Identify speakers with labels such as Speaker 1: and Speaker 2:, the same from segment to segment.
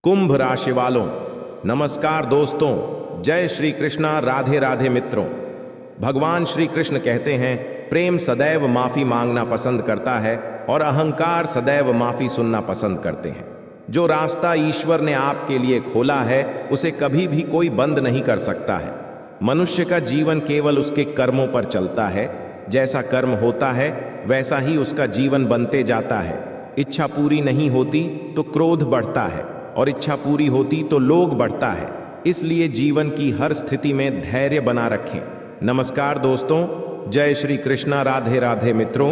Speaker 1: कुंभ राशि वालों, नमस्कार दोस्तों। जय श्री कृष्णा, राधे राधे मित्रों। भगवान श्री कृष्ण कहते हैं, प्रेम सदैव माफी मांगना पसंद करता है और अहंकार सदैव माफी सुनना पसंद करते हैं। जो रास्ता ईश्वर ने आपके लिए खोला है उसे कभी भी कोई बंद नहीं कर सकता है। मनुष्य का जीवन केवल उसके कर्मों पर चलता है। जैसा कर्म होता है वैसा ही उसका जीवन बनते जाता है। इच्छा पूरी नहीं होती तो क्रोध बढ़ता है और इच्छा पूरी होती तो लोभ बढ़ता है। इसलिए जीवन की हर स्थिति में धैर्य बना रखें। नमस्कार दोस्तों, जय श्री कृष्णा, राधे राधे मित्रों।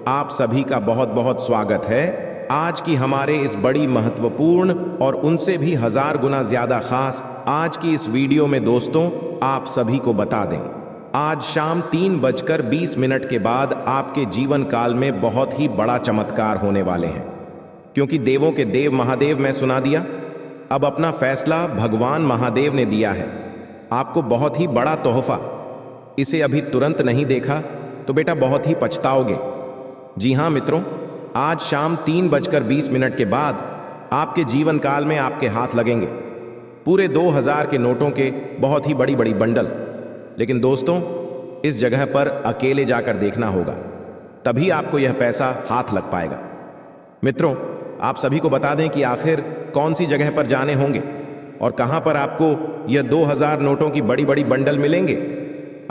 Speaker 1: आप सभी का बहुत बहुत स्वागत है आज की हमारे इस बड़ी महत्वपूर्ण और उनसे भी 1000 गुना ज्यादा खास आज की इस वीडियो में। दोस्तों, आप सभी को बता दें, आज शाम 3:20 के बाद आपके जीवन काल में बहुत ही बड़ा चमत्कार होने वाले हैं। क्योंकि देवों के देव महादेव मैं सुना दिया, अब अपना फैसला भगवान महादेव ने दिया है। आपको बहुत ही बड़ा तोहफा। इसे अभी तुरंत नहीं देखा तो बेटा बहुत ही पछताओगे। जी हां मित्रों, आज शाम 3:20 के बाद आपके जीवन काल में आपके हाथ लगेंगे पूरे 2000 के नोटों के बहुत ही बड़ी बड़ी बंडल। लेकिन दोस्तों, इस जगह पर अकेले जाकर देखना होगा, तभी आपको यह पैसा हाथ लग पाएगा। मित्रों, आप सभी को बता दें कि आखिर कौन सी जगह पर जाने होंगे और कहां पर आपको यह 2000 नोटों की बड़ी बड़ी बंडल मिलेंगे।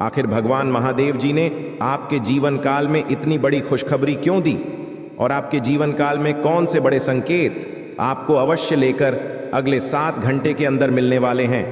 Speaker 1: आखिर भगवान महादेव जी ने आपके जीवन काल में इतनी बड़ी खुशखबरी क्यों दी और आपके जीवन काल में कौन से बड़े संकेत आपको अवश्य लेकर अगले 7 घंटे के अंदर मिलने वाले हैं।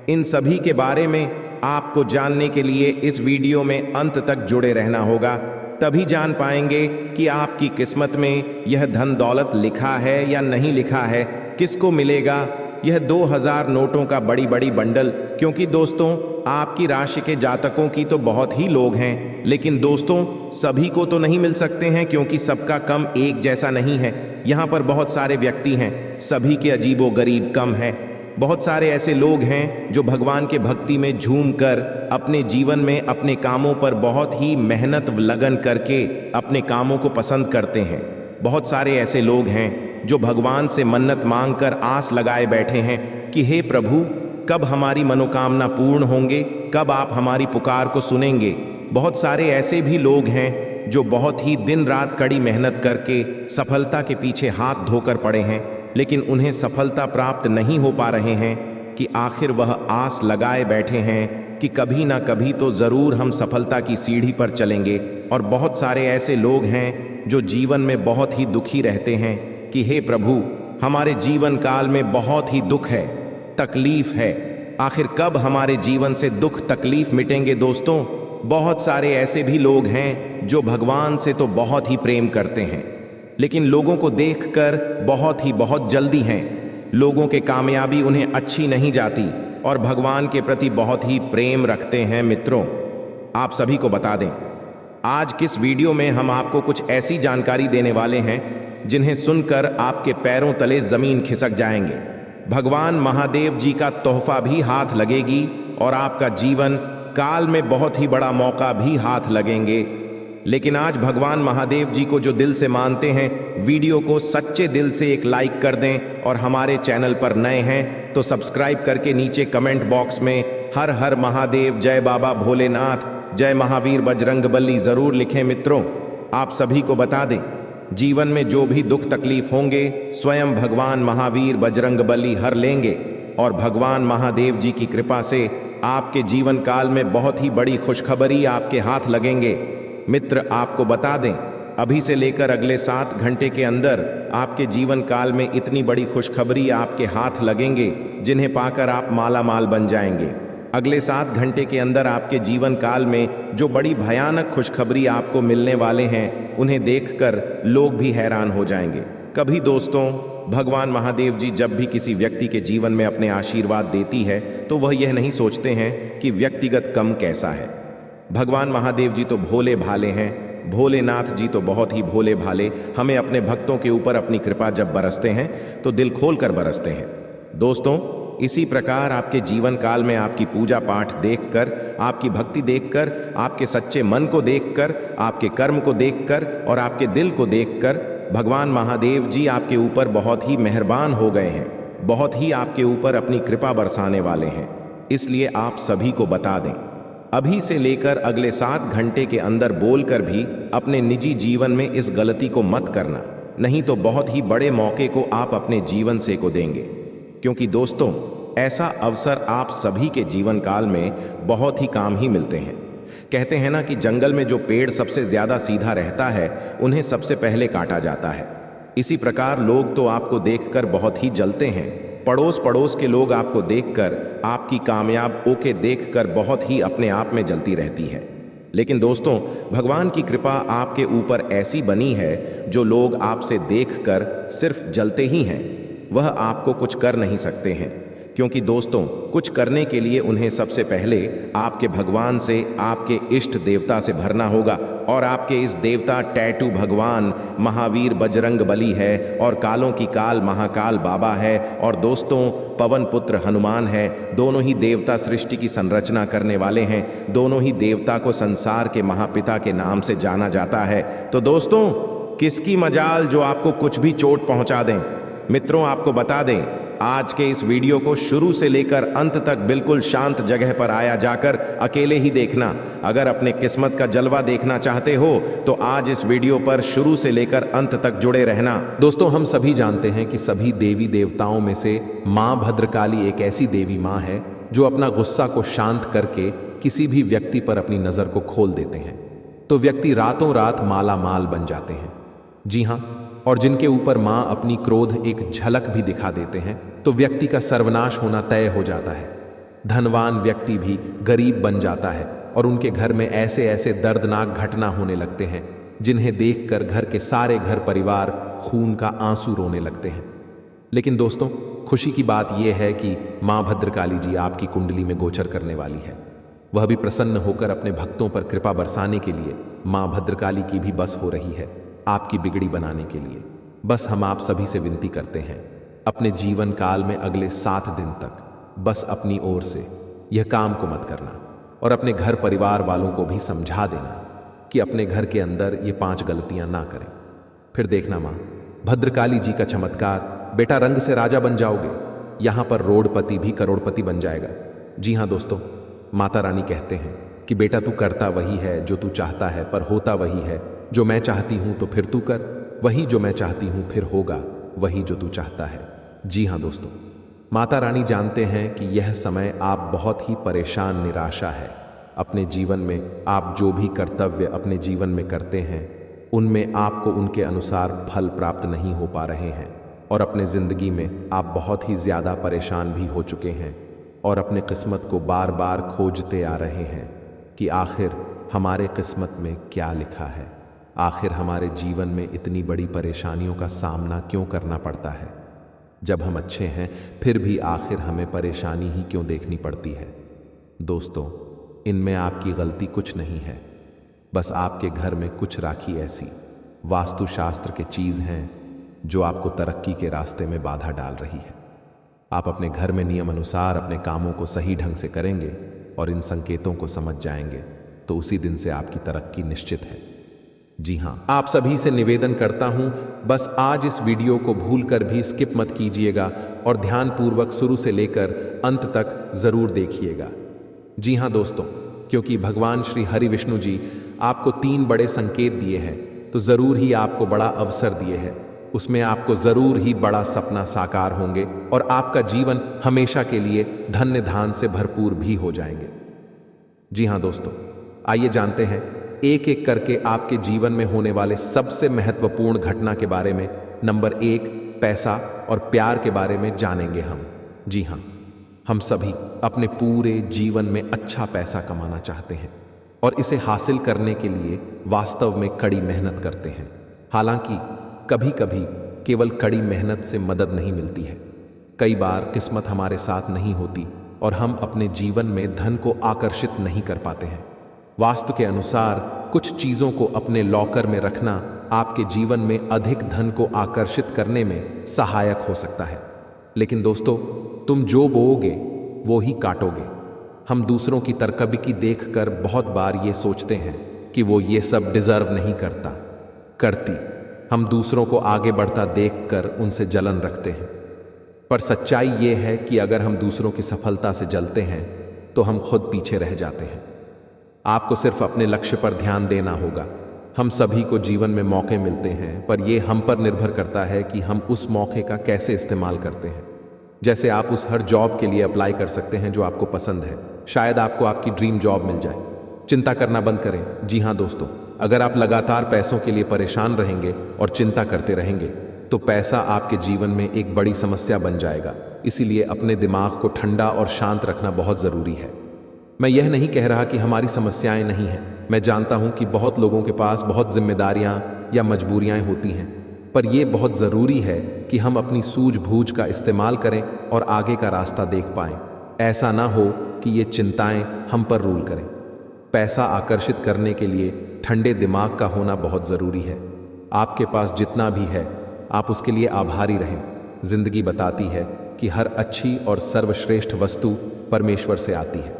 Speaker 1: इन सभी के बारे में आपको जानने के लिए इस वीडियो में अंत तक जुड़े रहना होगा, तभी जान पाएंगे कि आपकी किस्मत में यह धन दौलत लिखा है या नहीं लिखा है, किसको मिलेगा यह 2000 नोटों का बड़ी बड़ी बंडल। क्योंकि दोस्तों, आपकी राशि के जातकों की तो बहुत ही लोग हैं, लेकिन दोस्तों सभी को तो नहीं मिल सकते हैं, क्योंकि सबका कम एक जैसा नहीं है। यहाँ पर बहुत सारे व्यक्ति हैं, सभी के अजीबो गरीब कम है। बहुत सारे ऐसे लोग हैं जो भगवान के भक्ति में झूम कर अपने जीवन में अपने कामों पर बहुत ही मेहनत लगन करके अपने कामों को पसंद करते हैं। बहुत सारे ऐसे लोग हैं जो भगवान से मन्नत मांगकर आस लगाए बैठे हैं कि हे प्रभु, कब हमारी मनोकामना पूर्ण होंगे, कब आप हमारी पुकार को सुनेंगे। बहुत सारे ऐसे भी लोग हैं जो बहुत ही दिन रात कड़ी मेहनत करके सफलता के पीछे हाथ धोकर पड़े हैं, लेकिन उन्हें सफलता प्राप्त नहीं हो पा रहे हैं कि आखिर वह आस लगाए बैठे हैं कि कभी ना कभी तो ज़रूर हम सफलता की सीढ़ी पर चलेंगे। और बहुत सारे ऐसे लोग हैं जो जीवन में बहुत ही दुखी रहते हैं कि हे प्रभु, हमारे जीवन काल में बहुत ही दुख है, तकलीफ है, आखिर कब हमारे जीवन से दुख तकलीफ मिटेंगे। दोस्तों, बहुत सारे ऐसे भी लोग हैं जो भगवान से तो बहुत ही प्रेम करते हैं, लेकिन लोगों को देखकर बहुत जल्दी हैं। लोगों के कामयाबी उन्हें अच्छी नहीं जाती और भगवान के प्रति बहुत ही प्रेम रखते हैं। मित्रों, आप सभी को बता दें, आज किस वीडियो में हम आपको कुछ ऐसी जानकारी देने वाले हैं जिन्हें सुनकर आपके पैरों तले जमीन खिसक जाएंगे। भगवान महादेव जी का तोहफा भी हाथ लगेगी और आपका जीवन काल में बहुत ही बड़ा मौका भी हाथ लगेंगे। लेकिन आज भगवान महादेव जी को जो दिल से मानते हैं, वीडियो को सच्चे दिल से एक लाइक कर दें और हमारे चैनल पर नए हैं तो सब्सक्राइब करके नीचे कमेंट बॉक्स में हर हर महादेव, जय बाबा भोलेनाथ, जय महावीर बजरंगबली जरूर लिखें। मित्रों, आप सभी को बता दें, जीवन में जो भी दुख तकलीफ होंगे स्वयं भगवान महावीर बजरंगबली हर लेंगे और भगवान महादेव जी की कृपा से आपके जीवन काल में बहुत ही बड़ी खुशखबरी आपके हाथ लगेंगे। मित्र, आपको बता दें, अभी से लेकर अगले 7 घंटे के अंदर आपके जीवन काल में इतनी बड़ी खुशखबरी आपके हाथ लगेंगे जिन्हें पाकर आप माला माल बन जाएंगे। अगले 7 घंटे के अंदर आपके जीवन काल में जो बड़ी भयानक खुशखबरी आपको मिलने वाले हैं उन्हें देखकर लोग भी हैरान हो जाएंगे। कभी दोस्तों, भगवान महादेव जी जब भी किसी व्यक्ति के जीवन में अपने आशीर्वाद देती है तो वह यह नहीं सोचते हैं कि व्यक्तिगत कम कैसा है। भगवान महादेव जी तो भोले भाले हैं, भोलेनाथ जी तो बहुत ही भोले भाले। हमें अपने भक्तों के ऊपर अपनी कृपा जब बरसते हैं तो दिल खोल कर बरसते हैं। दोस्तों, इसी प्रकार आपके जीवन काल में आपकी पूजा पाठ देखकर, आपकी भक्ति देखकर, आपके सच्चे मन को देखकर, आपके कर्म को देखकर और आपके दिल को देखकर भगवान महादेव जी आपके ऊपर बहुत ही मेहरबान हो गए हैं। बहुत ही आपके ऊपर अपनी कृपा बरसाने वाले हैं। इसलिए आप सभी को बता दें, अभी से लेकर अगले 7 घंटे के अंदर बोलकर भी अपने निजी जीवन में इस गलती को मत करना, नहीं तो बहुत ही बड़े मौके को आप अपने जीवन से को देंगे। क्योंकि दोस्तों, ऐसा अवसर आप सभी के जीवन काल में बहुत ही काम ही मिलते हैं। कहते हैं ना कि जंगल में जो पेड़ सबसे ज्यादा सीधा रहता है उन्हें सबसे पहले काटा जाता है। इसी प्रकार लोग तो आपको देखकर बहुत ही जलते हैं, पड़ोस पड़ोस के लोग आपको देखकर, आपकी कामयाब ओके देखकर बहुत ही अपने आप में जलती रहती है। लेकिन दोस्तों, भगवान की कृपा आपके ऊपर ऐसी बनी है जो लोग आपसे देखकर सिर्फ जलते ही हैं, वह आपको कुछ कर नहीं सकते हैं। क्योंकि दोस्तों, कुछ करने के लिए उन्हें सबसे पहले आपके भगवान से, आपके इष्ट देवता से भरना होगा। और आपके इस देवता टैटू भगवान महावीर बजरंग बली है, और कालों की काल महाकाल बाबा है, और दोस्तों पवन पुत्र हनुमान है। दोनों ही देवता सृष्टि की संरचना करने वाले हैं। दोनों ही देवता को संसार के महापिता के नाम से जाना जाता है। तो दोस्तों, किसकी मजाल जो आपको कुछ भी चोट पहुंचा दें। मित्रों, आपको बता दें, आज के इस वीडियो को शुरू से लेकर अंत तक बिल्कुल शांत जगह पर आया जाकर अकेले ही देखना। अगर अपने किस्मत का जलवा देखना चाहते हो तो आज इस वीडियो पर शुरू से लेकर अंत तक जुड़े रहना।
Speaker 2: दोस्तों, हम सभी जानते हैं कि सभी देवी देवताओं में से मां भद्रकाली एक ऐसी देवी मां है जो अपना गुस्सा को शांत करके किसी भी व्यक्ति पर अपनी नजर को खोल देते हैं तो व्यक्ति रातों रात माला माल बन जाते हैं। जी हां, और जिनके ऊपर मां अपनी क्रोध एक झलक भी दिखा देते हैं तो व्यक्ति का सर्वनाश होना तय हो जाता है। धनवान व्यक्ति भी गरीब बन जाता है और उनके घर में ऐसे ऐसे दर्दनाक घटना होने लगते हैं जिन्हें देखकर घर के सारे घर परिवार खून का आंसू रोने लगते हैं। लेकिन दोस्तों, खुशी की बात यह है कि मां भद्रकाली जी आपकी कुंडली में गोचर करने वाली है। वह भी प्रसन्न होकर अपने भक्तों पर कृपा बरसाने के लिए मां भद्रकाली की भी बस हो रही है आपकी बिगड़ी बनाने के लिए। बस हम आप सभी से विनती करते हैं, अपने जीवन काल में अगले 7 दिन तक बस अपनी ओर से यह काम को मत करना और अपने घर परिवार वालों को भी समझा देना कि अपने घर के अंदर ये 5 गलतियां ना करें। फिर देखना मां भद्रकाली जी का चमत्कार, बेटा रंग से राजा बन जाओगे, यहां पर रोडपति भी करोड़पति बन जाएगा। जी हां दोस्तों, माता रानी कहते हैं कि बेटा तू करता वही है जो तू चाहता है, पर होता वही है जो मैं चाहती हूं, तो फिर तू कर वही जो मैं चाहती हूं, फिर होगा वही जो तू चाहता है। जी हां दोस्तों, माता रानी जानते हैं कि यह समय आप बहुत ही परेशान निराशा है। अपने जीवन में आप जो भी कर्तव्य अपने जीवन में करते हैं उनमें आपको उनके अनुसार फल प्राप्त नहीं हो पा रहे हैं और अपने जिंदगी में आप बहुत ही ज्यादा परेशान भी हो चुके हैं और अपने किस्मत को बार बार खोजते आ रहे हैं कि आखिर हमारे किस्मत में क्या लिखा है, आखिर हमारे जीवन में इतनी बड़ी परेशानियों का सामना क्यों करना पड़ता है। जब हम अच्छे हैं फिर भी आखिर हमें परेशानी ही क्यों देखनी पड़ती है। दोस्तों, इनमें आपकी गलती कुछ नहीं है, बस आपके घर में कुछ राखी ऐसी वास्तुशास्त्र के चीज़ हैं जो आपको तरक्की के रास्ते में बाधा डाल रही है। आप अपने घर में नियम अनुसार अपने कामों को सही ढंग से करेंगे और इन संकेतों को समझ जाएंगे तो उसी दिन से आपकी तरक्की निश्चित है। जी हां, आप सभी से निवेदन करता हूं, बस आज इस वीडियो को भूलकर भी स्किप मत कीजिएगा और ध्यानपूर्वक शुरू से लेकर अंत तक जरूर देखिएगा। जी हां दोस्तों, क्योंकि भगवान श्री हरि विष्णु जी आपको 3 बड़े संकेत दिए हैं तो जरूर ही आपको बड़ा अवसर दिए हैं। उसमें आपको जरूर ही बड़ा सपना साकार होंगे और आपका जीवन हमेशा के लिए धन्य धान से भरपूर भी हो जाएंगे। जी हां दोस्तों, आइए जानते हैं एक एक करके आपके जीवन में होने वाले सबसे महत्वपूर्ण घटना के बारे में। नंबर 1, पैसा और प्यार के बारे में जानेंगे हम। जी हां, हम सभी अपने पूरे जीवन में अच्छा पैसा कमाना चाहते हैं और इसे हासिल करने के लिए वास्तव में कड़ी मेहनत करते हैं। हालांकि कभी कभी केवल कड़ी मेहनत से मदद नहीं मिलती है, कई बार किस्मत हमारे साथ नहीं होती और हम अपने जीवन में धन को आकर्षित नहीं कर पाते हैं। वास्तु के अनुसार कुछ चीजों को अपने लॉकर में रखना आपके जीवन में अधिक धन को आकर्षित करने में सहायक हो सकता है। लेकिन दोस्तों, तुम जो बोओगे वो ही काटोगे। हम दूसरों की तरक्की देखकर बहुत बार ये सोचते हैं कि वो ये सब डिजर्व नहीं करती। हम दूसरों को आगे बढ़ता देखकर उनसे जलन रखते हैं। पर सच्चाई ये है कि अगर हम दूसरों की सफलता से जलते हैं तो हम खुद पीछे रह जाते हैं। आपको सिर्फ अपने लक्ष्य पर ध्यान देना होगा। हम सभी को जीवन में मौके मिलते हैं, पर यह हम पर निर्भर करता है कि हम उस मौके का कैसे इस्तेमाल करते हैं। जैसे आप उस हर जॉब के लिए अप्लाई कर सकते हैं जो आपको पसंद है। शायद आपको आपकी ड्रीम जॉब मिल जाए। चिंता करना बंद करें। जी हाँ दोस्तों, अगर आप लगातार पैसों के लिए परेशान रहेंगे और चिंता करते रहेंगे तो पैसा आपके जीवन में एक बड़ी समस्या बन जाएगा। इसीलिए अपने दिमाग को ठंडा और शांत रखना बहुत ज़रूरी है। मैं यह नहीं कह रहा कि हमारी समस्याएं नहीं हैं। मैं जानता हूं कि बहुत लोगों के पास बहुत जिम्मेदारियां या मजबूरियां होती हैं, पर यह बहुत ज़रूरी है कि हम अपनी सूझबूझ का इस्तेमाल करें और आगे का रास्ता देख पाएं। ऐसा ना हो कि ये चिंताएं हम पर रूल करें। पैसा आकर्षित करने के लिए ठंडे दिमाग का होना बहुत ज़रूरी है। आपके पास जितना भी है आप उसके लिए आभारी रहें। जिंदगी बताती है कि हर अच्छी और सर्वश्रेष्ठ वस्तु परमेश्वर से आती है।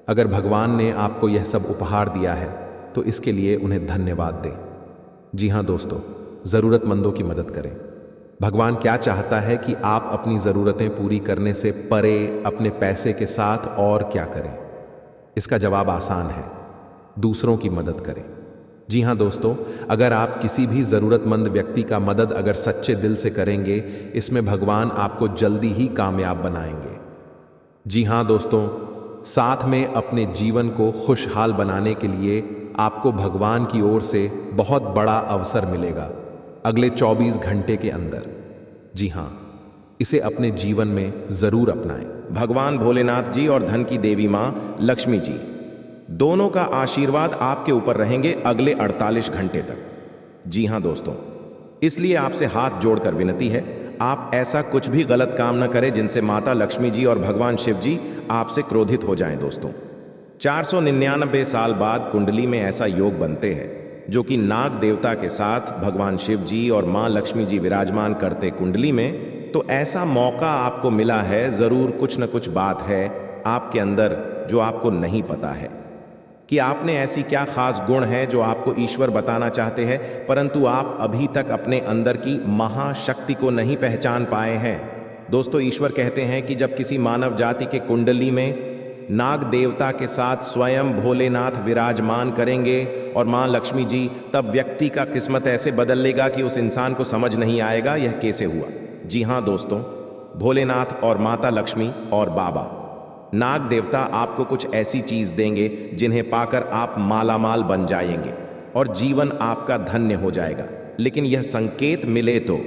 Speaker 2: अगर भगवान ने आपको यह सब उपहार दिया है तो इसके लिए उन्हें धन्यवाद दें। जी हाँ दोस्तों, ज़रूरतमंदों की मदद करें। भगवान क्या चाहता है कि आप अपनी ज़रूरतें पूरी करने से परे अपने पैसे के साथ और क्या करें? इसका जवाब आसान है, दूसरों की मदद करें। जी हाँ दोस्तों, अगर आप किसी भी ज़रूरतमंद व्यक्ति का मदद अगर सच्चे दिल से करेंगे, इसमें भगवान आपको जल्दी ही कामयाब बनाएंगे। जी हाँ दोस्तों, साथ में अपने जीवन को खुशहाल बनाने के लिए आपको भगवान की ओर से बहुत बड़ा अवसर मिलेगा अगले 24 घंटे के अंदर। जी हाँ, इसे अपने जीवन में ज़रूर अपनाएं।
Speaker 1: भगवान भोलेनाथ जी और धन की देवी माँ लक्ष्मी जी दोनों का आशीर्वाद आपके ऊपर रहेंगे अगले 48 घंटे तक। जी हाँ दोस्तों, इसलिए आपसे हाथ जोड़कर विनती है, आप ऐसा कुछ भी गलत काम न करें जिनसे माता लक्ष्मी जी और भगवान शिव जी आपसे क्रोधित हो जाएं। दोस्तों, 499 साल बाद कुंडली में ऐसा योग बनते हैं जो कि नाग देवता के साथ भगवान शिव जी और माँ लक्ष्मी जी विराजमान करते कुंडली में, तो ऐसा मौका आपको मिला है। ज़रूर कुछ न कुछ बात है आपके अंदर जो आपको नहीं पता है कि आपने ऐसी क्या खास गुण है जो आपको ईश्वर बताना चाहते हैं, परंतु आप अभी तक अपने अंदर की महाशक्ति को नहीं पहचान पाए हैं। दोस्तों, ईश्वर कहते हैं कि जब किसी मानव जाति के कुंडली में नाग देवता के साथ स्वयं भोलेनाथ विराजमान करेंगे और माँ लक्ष्मी जी, तब व्यक्ति का किस्मत ऐसे बदल लेगा कि उस इंसान को समझ नहीं आएगा यह कैसे हुआ। जी हाँ दोस्तों, भोलेनाथ और माता लक्ष्मी और बाबा नाग देवता आपको कुछ ऐसी चीज देंगे जिन्हें पाकर आप मालामाल बन जाएंगे और जीवन आपका धन्य हो जाएगा। लेकिन यह संकेत मिले तो।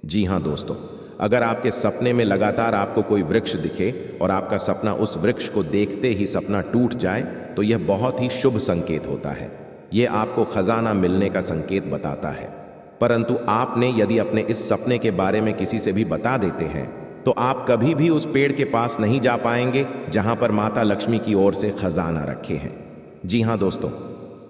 Speaker 1: जी हाँ दोस्तों, अगर आपके सपने में लगातार आपको कोई वृक्ष दिखे और आपका सपना उस वृक्ष को देखते ही सपना टूट जाए तो यह बहुत ही शुभ संकेत होता है। यह आपको खजाना मिलने का संकेत बताता है। परंतु आपने यदि अपने इस सपने के बारे में किसी से भी बता देते हैं तो आप कभी भी उस पेड़ के पास नहीं जा पाएंगे जहां पर माता लक्ष्मी की ओर से खजाना रखे हैं। जी हाँ दोस्तों,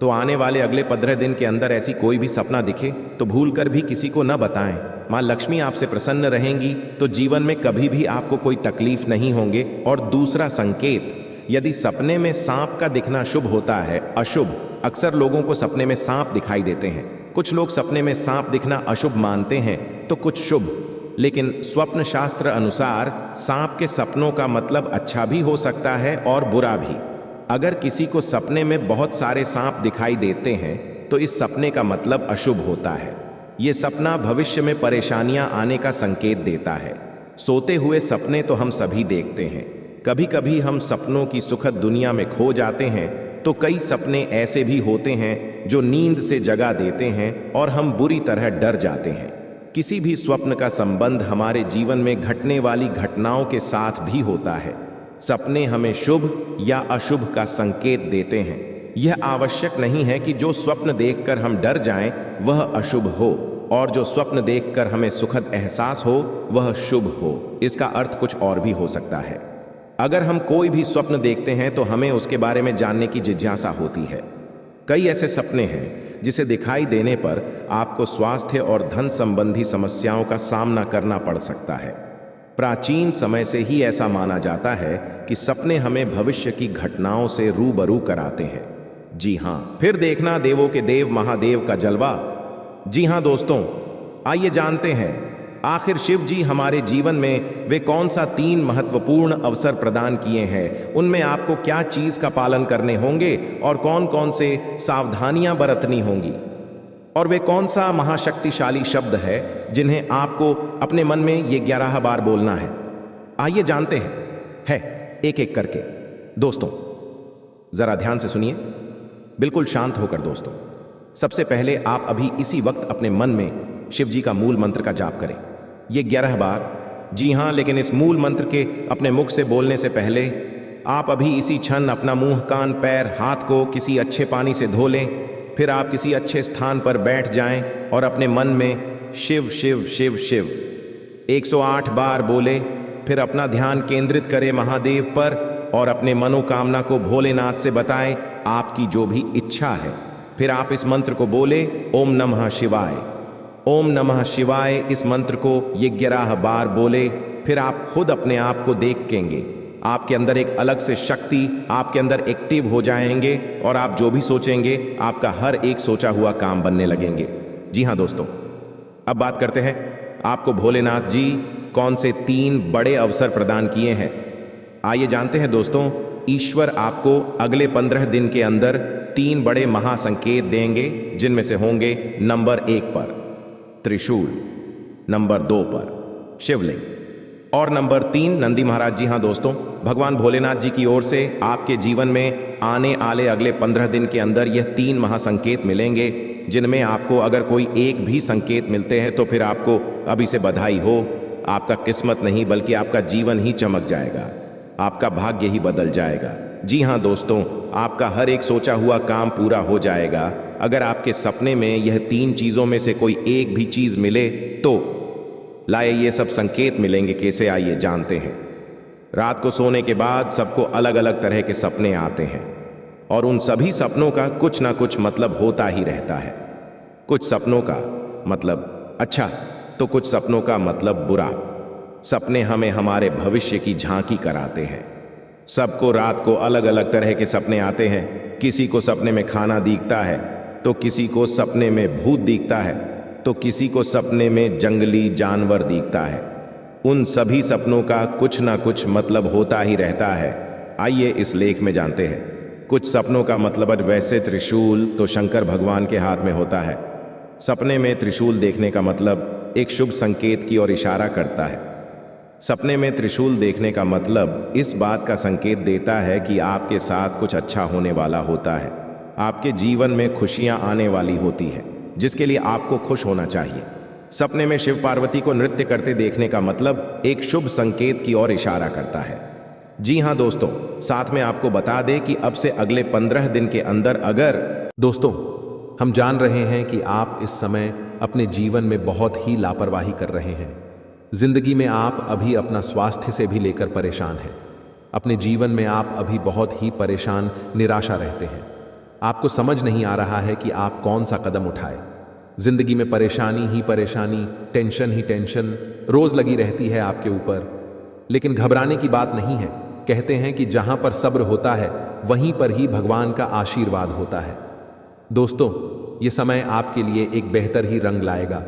Speaker 1: तो आने वाले अगले 15 दिन के अंदर ऐसी कोई भी सपना दिखे तो भूलकर भी किसी को न बताएं। माँ लक्ष्मी आपसे प्रसन्न रहेंगी तो जीवन में कभी भी आपको कोई तकलीफ नहीं होंगे। और दूसरा संकेत, यदि सपने में सांप का दिखना शुभ होता है, अशुभ, अक्सर लोगों को सपने में सांप दिखाई देते हैं। कुछ लोग सपने में सांप दिखना अशुभ मानते हैं तो कुछ शुभ, लेकिन स्वप्न शास्त्र अनुसार सांप के सपनों का मतलब अच्छा भी हो सकता है और बुरा भी। अगर किसी को सपने में बहुत सारे सांप दिखाई देते हैं तो इस सपने का मतलब अशुभ होता है। ये सपना भविष्य में परेशानियां आने का संकेत देता है। सोते हुए सपने तो हम सभी देखते हैं। कभी कभी हम सपनों की सुखद दुनिया में खो जाते हैं, तो कई सपने ऐसे भी होते हैं जो नींद से जगा देते हैं और हम बुरी तरह डर जाते हैं। किसी भी स्वप्न का संबंध हमारे जीवन में घटने वाली घटनाओं के साथ भी होता है। सपने हमें शुभ या अशुभ का संकेत देते हैं। यह आवश्यक नहीं है कि जो स्वप्न देखकर हम डर जाएं वह अशुभ हो और जो स्वप्न देखकर हमें सुखद एहसास हो वह शुभ हो। इसका अर्थ कुछ और भी हो सकता है। अगर हम कोई भी स्वप्न देखते हैं तो हमें उसके बारे में जानने की जिज्ञासा होती है। कई ऐसे सपने हैं जिसे दिखाई देने पर आपको स्वास्थ्य और धन संबंधी समस्याओं का सामना करना पड़ सकता है। प्राचीन समय से ही ऐसा माना जाता है कि सपने हमें भविष्य की घटनाओं से रूबरू कराते हैं। जी हाँ, फिर देखना देवों के देव महादेव का जलवा। जी हाँ दोस्तों, आइए जानते हैं आखिर शिव जी हमारे जीवन में वे कौन सा 3 महत्वपूर्ण अवसर प्रदान किए हैं, उनमें आपको क्या चीज का पालन करने होंगे और कौन कौन से सावधानियां बरतनी होंगी, और वे कौन सा महाशक्तिशाली शब्द है जिन्हें आपको अपने मन में ये 11 बार बोलना है। आइए जानते हैं एक एक करके। दोस्तों जरा ध्यान से सुनिए, बिल्कुल शांत होकर। दोस्तों सबसे पहले आप अभी इसी वक्त अपने मन में शिव जी का मूल मंत्र का जाप करें, ये 11 बार। जी हाँ, लेकिन इस मूल मंत्र के अपने मुख से बोलने से पहले आप अभी इसी क्षण अपना मुंह, कान, पैर, हाथ को किसी अच्छे पानी से धो लें। फिर आप किसी अच्छे स्थान पर बैठ जाएं और अपने मन में शिव शिव शिव शिव 108 बार बोले। फिर अपना ध्यान केंद्रित करें महादेव पर और अपने मनोकामना को भोलेनाथ से बताएं, आपकी जो भी इच्छा है। फिर आप इस मंत्र को बोले, ओम नमः शिवाय, ओम नमः शिवाय। इस मंत्र को ये 11 बार बोले। फिर आप खुद अपने आप को देखेंगे, आपके अंदर एक अलग से शक्ति आपके अंदर एक्टिव हो जाएंगे और आप जो भी सोचेंगे आपका हर एक सोचा हुआ काम बनने लगेंगे। जी हाँ दोस्तों, अब बात करते हैं आपको भोलेनाथ जी कौन से 3 बड़े अवसर प्रदान किए हैं। आइए जानते हैं दोस्तों। ईश्वर आपको अगले 15 दिन के अंदर 3 बड़े महासंकेत देंगे, जिनमें से होंगे नंबर 1 पर त्रिशूल, नंबर 2 पर शिवलिंग और नंबर 3 नंदी महाराज। जी हाँ दोस्तों, भगवान भोलेनाथ जी की ओर से आपके जीवन में आने वाले अगले 15 दिन के अंदर यह 3 महासंकेत मिलेंगे, जिनमें आपको अगर कोई एक भी संकेत मिलते हैं तो फिर आपको अभी से बधाई हो। आपका किस्मत नहीं बल्कि आपका जीवन ही चमक जाएगा, आपका भाग्य ही बदल जाएगा। जी हाँ दोस्तों, आपका हर एक सोचा हुआ काम पूरा हो जाएगा। अगर आपके सपने में यह 3 चीजों में से कोई एक भी चीज मिले तो लाए ये सब संकेत मिलेंगे। कैसे, आइए जानते हैं। रात को सोने के बाद सबको अलग अलग तरह के सपने आते हैं और उन सभी सपनों का कुछ ना कुछ मतलब होता ही रहता है। कुछ सपनों का मतलब अच्छा तो कुछ सपनों का मतलब बुरा। सपने हमें हमारे भविष्य की झांकी कराते हैं। सबको रात को अलग अलग तरह के सपने आते हैं। किसी को सपने में खाना दिखता है तो किसी को सपने में भूत दिखता है तो किसी को सपने में जंगली जानवर दिखता है। उन सभी सपनों का कुछ ना कुछ मतलब होता ही रहता है। आइए इस लेख में जानते हैं। कुछ सपनों का मतलब वैसे त्रिशूल तो शंकर भगवान के हाथ में होता है। सपने में त्रिशूल देखने का मतलब एक शुभ संकेत की ओर इशारा करता है। सपने में त्रिशूल देखने का मतलब इस बात का संकेत देता है कि आपके साथ कुछ अच्छा होने वाला होता है। आपके जीवन में खुशियां आने वाली होती है, जिसके लिए आपको खुश होना चाहिए। सपने में शिव पार्वती को नृत्य करते देखने का मतलब एक शुभ संकेत की ओर इशारा करता है। जी हाँ दोस्तों, साथ में आपको बता दें कि अब से अगले 15 दिन के अंदर अगर
Speaker 2: दोस्तों हम जान रहे हैं कि आप इस समय अपने जीवन में बहुत ही लापरवाही कर रहे हैं। जिंदगी में आप अभी अपना स्वास्थ्य से भी लेकर परेशान हैं। अपने जीवन में आप अभी बहुत ही परेशान, निराशा रहते हैं। आपको समझ नहीं आ रहा है कि आप कौन सा कदम उठाए। जिंदगी में परेशानी ही परेशानी, टेंशन ही टेंशन रोज लगी रहती है आपके ऊपर। लेकिन घबराने की बात नहीं है। कहते हैं कि जहां पर सब्र होता है वहीं पर ही भगवान का आशीर्वाद होता है। दोस्तों ये समय आपके लिए एक बेहतर ही रंग लाएगा,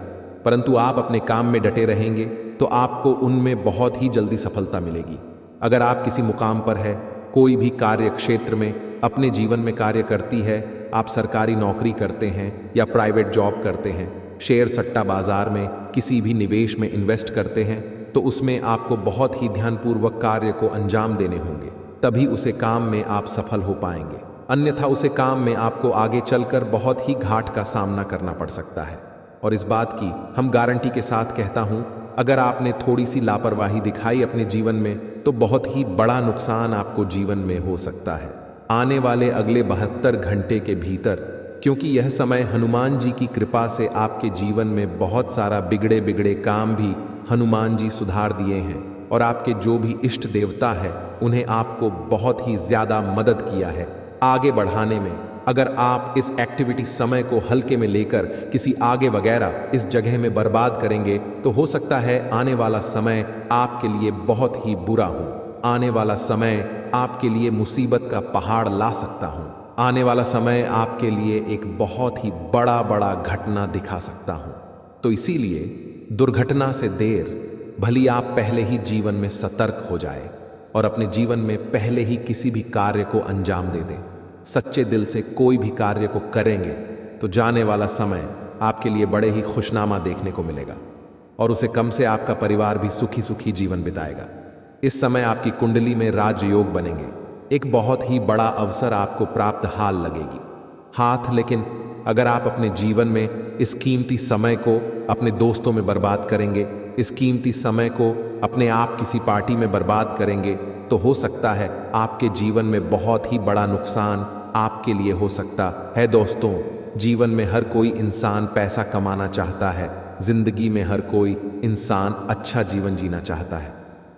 Speaker 2: परंतु आप अपने काम में डटे रहेंगे तो आपको उनमें बहुत ही जल्दी सफलता मिलेगी। अगर आप किसी मुकाम पर है, कोई भी कार्य क्षेत्र में अपने जीवन में कार्य करती है, आप सरकारी नौकरी करते हैं या प्राइवेट जॉब करते हैं, शेयर सट्टा बाजार में किसी भी निवेश में इन्वेस्ट करते हैं, तो उसमें आपको बहुत ही ध्यानपूर्वक कार्य को अंजाम देने होंगे, तभी उसे काम में आप सफल हो पाएंगे। अन्यथा उसे काम में आपको आगे चलकर बहुत ही घाट का सामना करना पड़ सकता है। और इस बात की हम गारंटी के साथ कहता हूं, अगर आपने थोड़ी सी लापरवाही दिखाई अपने जीवन में तो बहुत ही बड़ा नुकसान आपको जीवन में हो सकता है आने वाले अगले 72 घंटे के भीतर, क्योंकि यह समय हनुमान जी की कृपा से आपके जीवन में बहुत सारा बिगड़े बिगड़े काम भी हनुमान जी सुधार दिए हैं और आपके जो भी इष्ट देवता है उन्हें आपको बहुत ही ज्यादा मदद किया है आगे बढ़ाने में। अगर आप इस एक्टिविटी समय को हल्के में लेकर किसी आगे वगैरह इस जगह में बर्बाद करेंगे तो हो सकता है आने वाला समय आपके लिए बहुत ही बुरा हो। आने वाला समय आपके लिए मुसीबत का पहाड़ ला सकता हूं। आने वाला समय आपके लिए एक बहुत ही बड़ा घटना दिखा सकता हूं। तो इसीलिए दुर्घटना से देर भली आप पहले ही जीवन में सतर्क हो जाए और अपने जीवन में पहले ही किसी भी कार्य को अंजाम दे दें। सच्चे दिल से कोई भी कार्य को करेंगे तो जाने वाला समय आपके लिए बड़े ही खुशनामा देखने को मिलेगा और उसे कम से आपका परिवार भी सुखी सुखी जीवन बिताएगा। इस समय आपकी कुंडली में राजयोग बनेंगे। एक बहुत ही बड़ा अवसर आपको प्राप्त हाल लगेगी हाथ। लेकिन अगर आप अपने जीवन में इस कीमती समय को अपने दोस्तों में बर्बाद करेंगे, इस कीमती समय को अपने आप किसी पार्टी में बर्बाद करेंगे, तो हो सकता है आपके जीवन में बहुत ही बड़ा नुकसान आपके लिए हो सकता है। दोस्तों, जीवन में हर कोई इंसान पैसा कमाना चाहता है। जिंदगी में हर कोई इंसान अच्छा जीवन जीना चाहता है।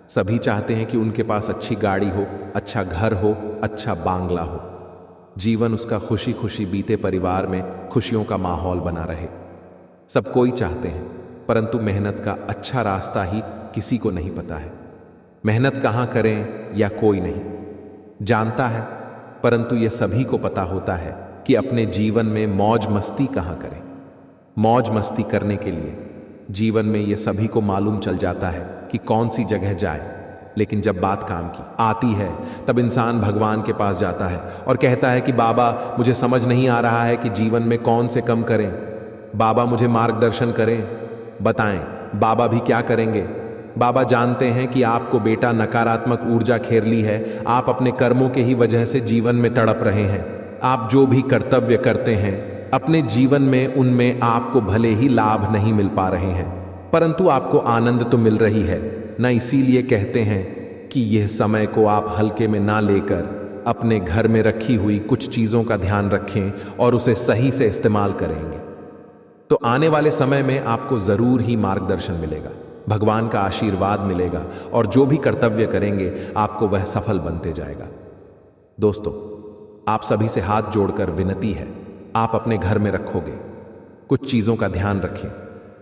Speaker 2: सभी चाहते हैं कि उनके पास अच्छी गाड़ी हो, अच्छा घर हो, अच्छा बांग्ला हो, जीवन उसका खुशी खुशी बीते, परिवार में खुशियों का माहौल बना रहे। सब कोई चाहते हैं, परंतु मेहनत का अच्छा रास्ता ही किसी को नहीं पता है। मेहनत कहाँ करें या कोई नहीं जानता है, परंतु यह सभी को पता होता है कि अपने जीवन में मौज मस्ती कहाँ करें। मौज मस्ती करने के लिए जीवन में यह सभी को मालूम चल जाता है कि कौन सी जगह जाए, लेकिन जब बात काम की आती है तब इंसान भगवान के पास जाता है और कहता है कि बाबा, मुझे समझ नहीं आ रहा है कि जीवन में कौन से कम करें। बाबा, मुझे मार्गदर्शन करें, बताएं। बाबा भी क्या करेंगे? बाबा जानते हैं कि आपको बेटा नकारात्मक ऊर्जा घेर ली है। आप अपने कर्मों के ही वजह से जीवन में तड़प रहे हैं। आप जो भी कर्तव्य करते हैं अपने जीवन में, उनमें आपको भले ही लाभ नहीं मिल पा रहे हैं, परंतु आपको आनंद तो मिल रही है ना। इसीलिए कहते हैं कि यह समय को आप हल्के में ना लेकर अपने घर में रखी हुई कुछ चीज़ों का ध्यान रखें और उसे सही से इस्तेमाल करेंगे तो आने वाले समय में आपको ज़रूर ही मार्गदर्शन मिलेगा, भगवान का आशीर्वाद मिलेगा और जो भी कर्तव्य करेंगे आपको वह सफल बनते जाएगा। दोस्तों, आप सभी से हाथ जोड़कर विनती है, आप अपने घर में रखोगे कुछ चीज़ों का ध्यान रखें।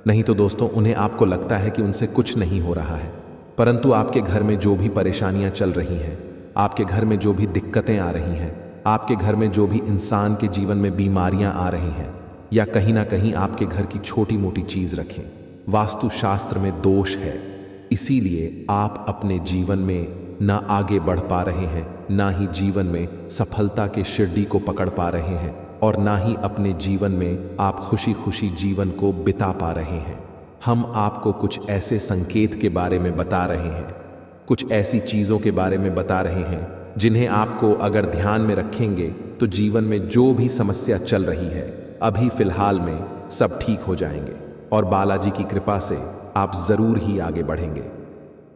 Speaker 2: नहीं तो दोस्तों, उन्हें आपको लगता है कि उनसे कुछ नहीं हो रहा है, परंतु आपके घर में जो भी परेशानियां चल रही हैं, आपके घर में जो भी दिक्कतें आ रही हैं, आपके घर में जो भी इंसान के जीवन में बीमारियां आ रही हैं, या कहीं ना कहीं आपके घर की छोटी मोटी चीज़ रखें, वास्तुशास्त्र में दोष है। इसीलिए आप अपने जीवन में ना आगे बढ़ पा रहे हैं, ना ही जीवन में सफलता के शिरडी को पकड़ पा रहे हैं और ना ही अपने जीवन में आप खुशी खुशी जीवन को बिता पा रहे हैं। हम आपको कुछ ऐसे संकेत के बारे में बता रहे हैं, कुछ ऐसी चीज़ों के बारे में बता रहे हैं जिन्हें आपको अगर ध्यान में रखेंगे तो जीवन में जो भी समस्या चल रही है अभी फिलहाल में सब ठीक हो जाएंगे और बालाजी की कृपा से आप ज़रूर ही आगे बढ़ेंगे।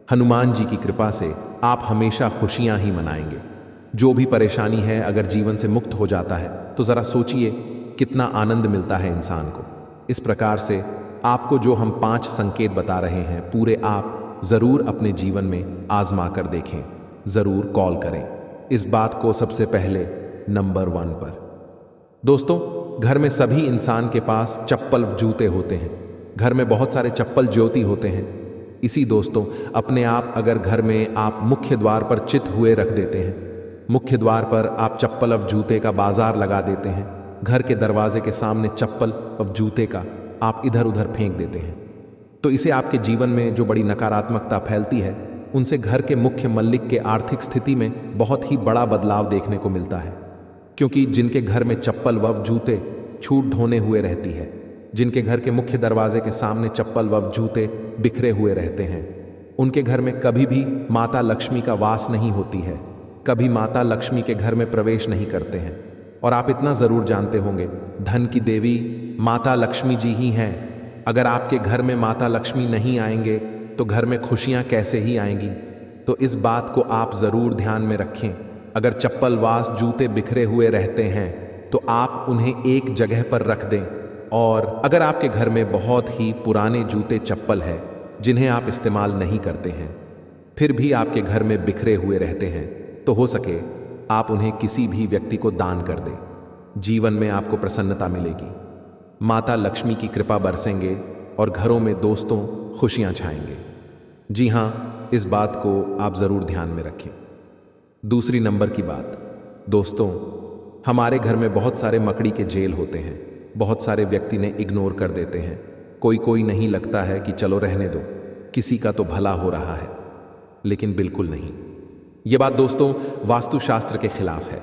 Speaker 2: हनुमान जी की कृपा से आप हमेशा खुशियां ही मनाएंगे। जो भी परेशानी है अगर जीवन से मुक्त हो जाता है तो ज़रा सोचिए कितना आनंद मिलता है इंसान को। इस प्रकार से आपको जो हम 5 संकेत बता रहे हैं पूरे आप ज़रूर अपने जीवन में आजमा कर देखें, ज़रूर कॉल करें इस बात को सबसे पहले नंबर 1 पर। दोस्तों, घर में सभी इंसान के पास चप्पल जूते होते हैं। घर में बहुत सारे चप्पल ज्योति होते हैं। इसी दोस्तों, अपने आप अगर घर में आप मुख्य द्वार पर चित हुए रख देते हैं, मुख्य द्वार पर आप चप्पल और जूते का बाजार लगा देते हैं, घर के दरवाजे के सामने चप्पल और जूते का आप इधर उधर फेंक देते हैं, तो इसे आपके जीवन में जो बड़ी नकारात्मकता फैलती है उनसे घर के मुख्य मल्लिक के आर्थिक स्थिति में बहुत ही बड़ा बदलाव देखने को मिलता है। क्योंकि जिनके घर में चप्पल व जूते छूट ढोने हुए रहती है, जिनके घर के मुख्य दरवाजे के सामने चप्पल व जूते बिखरे हुए रहते हैं, उनके घर में कभी भी माता लक्ष्मी का वास नहीं होती है, कभी माता लक्ष्मी के घर में प्रवेश नहीं करते हैं। और आप इतना ज़रूर जानते होंगे, धन की देवी माता लक्ष्मी जी ही हैं। अगर आपके घर में माता लक्ष्मी नहीं आएंगे तो घर में खुशियाँ कैसे ही आएंगी? तो इस बात को आप ज़रूर ध्यान में रखें। अगर चप्पल वास जूते बिखरे हुए रहते हैं तो आप उन्हें एक जगह पर रख दें। और अगर आपके घर में बहुत ही पुराने जूते चप्पल है जिन्हें आप इस्तेमाल नहीं करते हैं, फिर भी आपके घर में बिखरे हुए रहते हैं, तो हो सके आप उन्हें किसी भी व्यक्ति को दान कर दें। जीवन में आपको प्रसन्नता मिलेगी, माता लक्ष्मी की कृपा बरसेंगे और घरों में दोस्तों खुशियां छाएंगे। जी हाँ, इस बात को आप ज़रूर ध्यान में रखें। दूसरी नंबर की बात, दोस्तों, हमारे घर में बहुत सारे मकड़ी के जेल होते हैं। बहुत सारे व्यक्ति ने इग्नोर कर देते हैं, कोई कोई नहीं लगता है कि चलो रहने दो, किसी का तो भला हो रहा है, लेकिन बिल्कुल नहीं। ये बात दोस्तों वास्तुशास्त्र के खिलाफ है।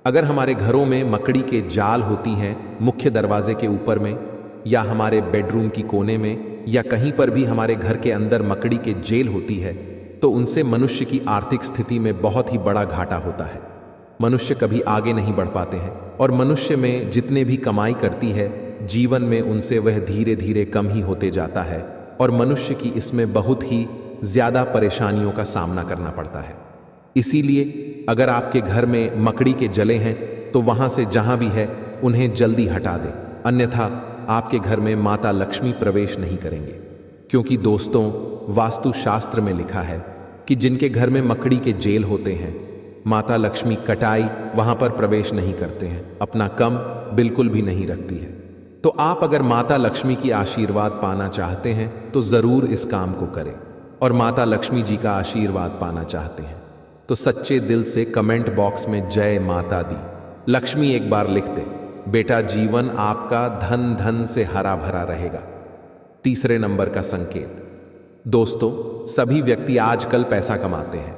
Speaker 2: अगर हमारे घरों में मकड़ी के जाल होती हैं मुख्य दरवाजे के ऊपर में, या हमारे बेडरूम की कोने में, या कहीं पर भी हमारे घर के अंदर मकड़ी के जेल होती है, तो उनसे मनुष्य की आर्थिक स्थिति में बहुत ही बड़ा घाटा होता है। मनुष्य कभी आगे नहीं बढ़ पाते हैं, और मनुष्य में जितने भी कमाई करती है जीवन में उनसे वह धीरे धीरे कम ही होते जाता है, और मनुष्य की इसमें बहुत ही ज्यादा परेशानियों का सामना करना पड़ता है। इसीलिए अगर आपके घर में मकड़ी के जले हैं तो वहां से जहां भी है उन्हें जल्दी हटा दें, अन्यथा आपके घर में माता लक्ष्मी प्रवेश नहीं करेंगे। क्योंकि दोस्तों वास्तुशास्त्र में लिखा है कि जिनके घर में मकड़ी के जेल होते हैं माता लक्ष्मी कटाई वहां पर प्रवेश नहीं करते हैं, अपना कम बिल्कुल भी नहीं रखती है। तो आप अगर माता लक्ष्मी की आशीर्वाद पाना चाहते हैं तो जरूर इस काम को करें, और माता लक्ष्मी जी का आशीर्वाद पाना चाहते हैं तो सच्चे दिल से कमेंट बॉक्स में जय माता दी लक्ष्मी एक बार लिख दे। बेटा जीवन आपका धन धन से हरा भरा रहेगा। तीसरे नंबर का संकेत। दोस्तों सभी व्यक्ति आजकल पैसा कमाते हैं।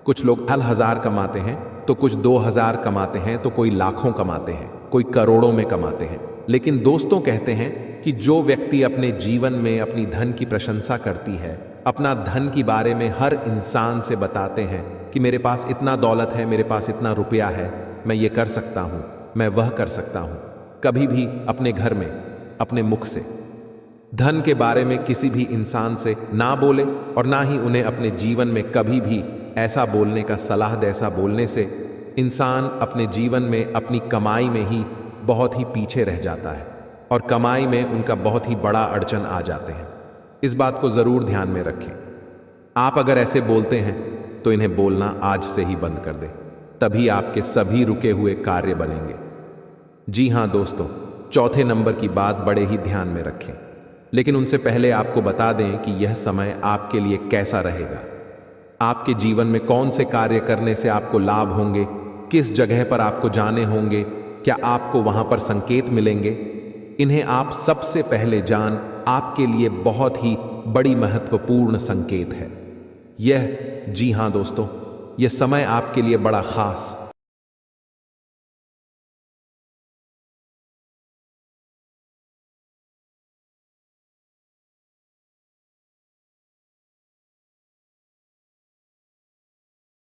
Speaker 2: कुछ लोग 1000 कमाते हैं तो कुछ 2000 कमाते हैं तो कोई लाखों कमाते हैं, कोई करोड़ों में कमाते हैं। लेकिन दोस्तों कहते हैं कि जो व्यक्ति अपने जीवन में अपनी धन की प्रशंसा करती है, अपना धन के बारे में हर इंसान से बताते हैं कि मेरे पास इतना दौलत है, मेरे पास इतना रुपया है, मैं ये कर सकता हूं, मैं वह कर सकता हूं, कभी भी अपने घर में अपने मुख से धन के बारे में किसी भी इंसान से ना बोले, और ना ही उन्हें अपने जीवन में कभी भी ऐसा बोलने का सलाह दे। ऐसा बोलने से इंसान अपने जीवन में अपनी कमाई में ही बहुत ही पीछे रह जाता है, और कमाई में उनका बहुत ही बड़ा अड़चन आ जाते हैं। इस बात को जरूर ध्यान में रखें। आप अगर ऐसे बोलते हैं तो इन्हें बोलना आज से ही बंद कर दें, तभी आपके सभी रुके हुए कार्य बनेंगे। जी हां दोस्तों, चौथे नंबर की बात बड़े ही ध्यान में रखें, लेकिन उनसे पहले आपको बता दें कि यह समय आपके लिए कैसा रहेगा। आपके जीवन में कौन से कार्य करने से आपको लाभ होंगे, किस जगह पर आपको जाने होंगे, क्या आपको वहां पर संकेत मिलेंगे, इन्हें आप सबसे पहले जान आपके लिए बहुत ही बड़ी महत्वपूर्ण संकेत है यह। जी हां दोस्तों, यह समय आपके लिए बड़ा खास